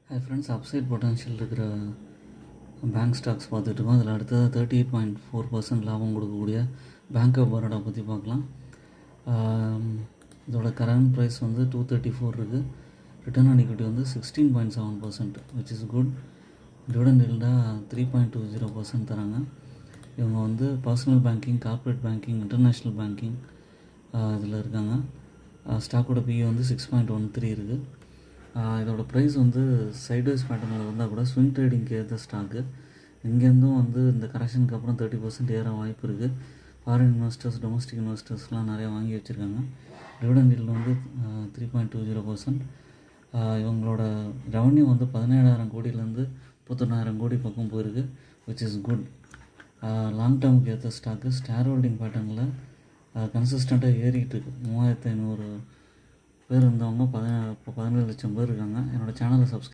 Hi friends, upside potential இருக்கிற bank stocks பார்த்துட்ருக்கோம். அதில் அடுத்தது 38.4% லாபம் கொடுக்கக்கூடிய பேங்க் ஆஃப் பரோடா பற்றி பார்க்கலாம். இதோட கரண்ட் ப்ரைஸ் வந்து 234 இருக்குது. ரிட்டர்ன் ஆன் ஈக்விட்டி வந்து 16.7%, விச் இஸ் குட். டிவிடெண்ட் ஈல்டாக 3.20% தராங்க. இவங்க வந்து personal banking, corporate banking, international banking இதில் இருக்காங்க. ஸ்டாக்கோட பிஇ வந்து 6.13 இருக்குது. இதோட ப்ரைஸ் வந்து சைட்வைஸ் பேட்டர்னில் இருந்தால் கூட ஸ்விங் ட்ரேடிங்க்கு ஏற்ற ஸ்டாக்கு. இங்கேருந்தும் வந்து இந்த கரெக்ஷனுக்கு அப்புறம் 30% ஏற வாய்ப்பு இருக்குது. ஃபாரின் இன்வெஸ்டர்ஸ், டொமஸ்டிக் இன்வெஸ்டர்ஸ்லாம் நிறையா வாங்கி வச்சுருக்காங்க. டிவிடெண்ட் ஈல்டு வந்து 3.20%. இவங்களோட ரெவன்யூ வந்து 17,000 கோடியிலேருந்து 39,000 கோடி பக்கம் போயிருக்கு, விச் இஸ் குட். லாங் டேர்முக்கு ஏற்ற ஸ்டாக்கு. ஸ்டார் ஹோல்டிங் பேட்டர்னில் கன்சிஸ்டண்ட்டாக ஏறிக்கிட்டு இருக்குது. 3,500 பேர் இருந்தவங்க இப்போ 17 லட்சம் பேர் இருக்காங்க. என்னோடய சேனலை சப்ஸ்கிரைப்